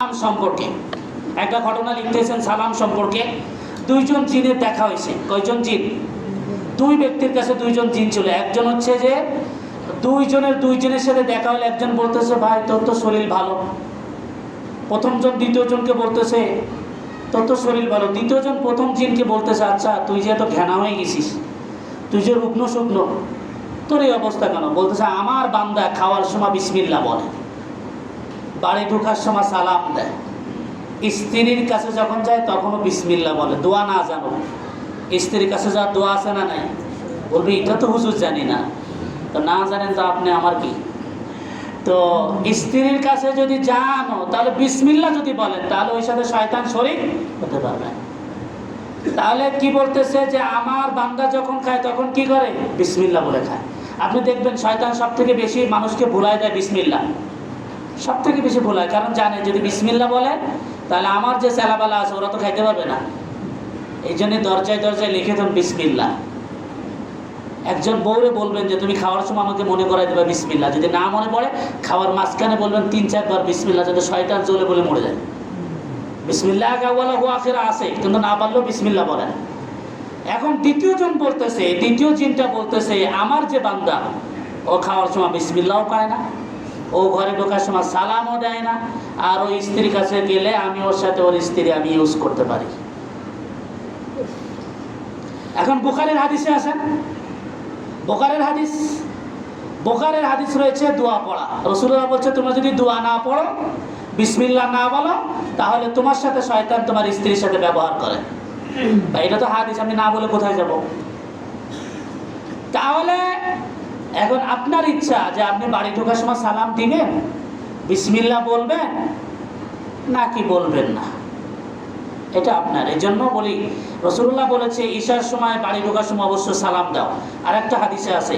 সালাম সম্পর্কে একটা ঘটনা লিখতেছেন। সালাম সম্পর্কে দুইজন জিনের দেখা হয়েছে। কয়জন জিন? দুই ব্যক্তির কাছে দুইজন জিন ছিল। একজন হচ্ছে যে দুইজনের সাথে দেখা হলে একজন বলতেছে, ভাই তোর তো শরীর ভালো। প্রথমজন দ্বিতীয়জনকে বলতেছে, তোর তো শরীর ভালো। দ্বিতীয়জন প্রথম জিনকে বলতেছে, আচ্ছা তুই যে এত ঘেনা হয়ে গেছিস, তুই যে রুগ্ন শুকনো, তোর এই অবস্থা কেন? বলতেছে, আমার বান্দা খাওয়ার সময় বিসমিল্লাহ বলে, বাড়ি ঢোকার সময় সালাম দেয়, স্ত্রীর কাছে যখন যায় তখনও বিসমিল্লাহ বলে। দোয়া না জানো, স্ত্রীর কাছে যা দোয়া আছে না নাই? বলবি এটা তো হুজুর জানি না। তো না জানেন তো আপনি আমার কি? তো স্ত্রীর কাছে যদি জানো তাহলে বিসমিল্লাহ যদি বলেন তাহলে ওই সাথে শয়তান শরীক হতে পারবে। তাহলে কি বলতেছে যে আমার বান্দা যখন খায় তখন কি করে? বিসমিল্লাহ বলে খায়। আপনি দেখবেন শয়তান সব থেকে বেশি মানুষকে ভুলায় দেয় বিসমিল্লাহ, সব থেকে বেশি ভুলায়। কারণ জানে যদি বিসমিল্লাহ বলে তাহলে আমার যে চেলাবেলা আছে ওরা তো খাইতে পারবে না। এই জন্য দরজায় দরজায় লিখে দেন বিসমিল্লাহ। একজন বউরে বলবেন যে তুমি খাওয়ার সময় আমাকে মনে করাই দেবে বিসমিল্লাহ। যদি না মনে পড়ে খাওয়ার মাঝখানে বলবেন ৩-৪ বার বিসমিল্লাহ, যাতে শয়তান চলে বলে মরে যায়। বিসমিল্লাহ আউয়ালা ওয়া আখিরা আছে, কিন্তু না পারলেও বিসমিল্লাহ বলেন। এখন দ্বিতীয়জন বলতেছে, দ্বিতীয় জিনটা বলতেছে, আমার যে বান্দা ও খাওয়ার সময় বিসমিল্লাহও পায় না, ও ঘরে ঢোকার সময় সালামও দেয় না, আর ওই স্ত্রীর কাছে গেলে আমি ওর সাথে ওর স্ত্রী আমি ইউজ করতে পারি। এখন বুখারীর হাদিসে আসেন, বুখারীর হাদিস রয়েছে দোয়া পড়া। রাসূলুল্লাহ বলছে, তোমরা যদি দোয়া না পড়ো, বিসমিল্লাহ না বলো, তাহলে তোমার সাথে শয়তান তোমার স্ত্রীর সাথে ব্যবহার করে। ভাই এটা তো হাদিস, আমি না বলে কোথায় যাব? তাহলে এখন আপনার ইচ্ছা যে আপনি বাড়ি ঢোকার সময় সালাম দিবেন, বিসমিল্লাহ বলবেন নাকি বলবেন না, এটা আপনার। এই জন্য বলি, রাসূলুল্লাহ বলেছে ঈশার সময় বাড়ি ঢোকার সময় অবশ্যই সালাম দাও। আর একটা হাদিসে আছে,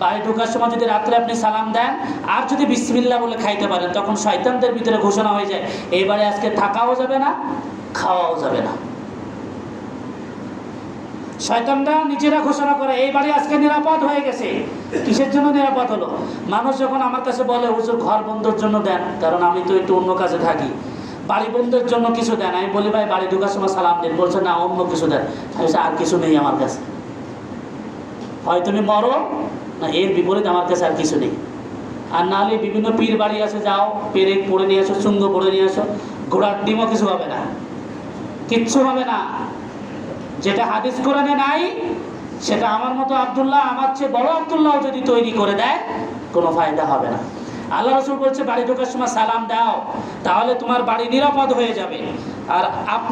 বাড়ি ঢোকার সময় যদি রাত্রে আপনি সালাম দেন আর যদি বিসমিল্লাহ বলে খাইতে পারেন, তখন শয়তানদের ভিতরে ঘোষণা হয়ে যায় এই বাড়ি আজকে থাকাও যাবে না, খাওয়াও যাবে না। শয়তানরা নিজেরা ঘোষণা করে এই বাড়ি আজকে নিরাপদ হয়ে গেছে। কিসের জন্য নিরাপদ হলো? মানুষ যখন আমার কাছে বলে, হুজুর ঘর বন্ধের জন্য দেন, কারণ আমি তো একটু অন্য কাজে থাকি, বাড়ি বন্ধের জন্য কিছু দেন। আমি বলি, ভাই বাড়ি ঢোকার সময় সালাম দিন। বলছে না, অন্য কিছু দেন। আর কিছু নেই আমার কাছে, হয় তুমি মরো না, এর বিপরীত আমার কাছে আর কিছু নেই। আর নাহলে বিভিন্ন পীর বাড়ি আছে, যাও পেরেক পড়ে নিয়ে আসো, চুঙ্গ পড়ে নিয়ে আসো, ঘোড়ার ডিমও কিছু হবে না, কিচ্ছু হবে না। যেটা হাদিস কোরআনে নাই সেটা আমার মতো আব্দুল্লাহ, আমার চেয়ে বড় আব্দুল্লাহ যদি তৈরি করে দেয়, কোনো ফায়দা হবে না। আল্লাহ রাসূল বলছে বাড়ি ঢোকার সময় সালাম দাও, তাহলে তোমার বাড়ি নিরাপদ হয়ে যাবে। আর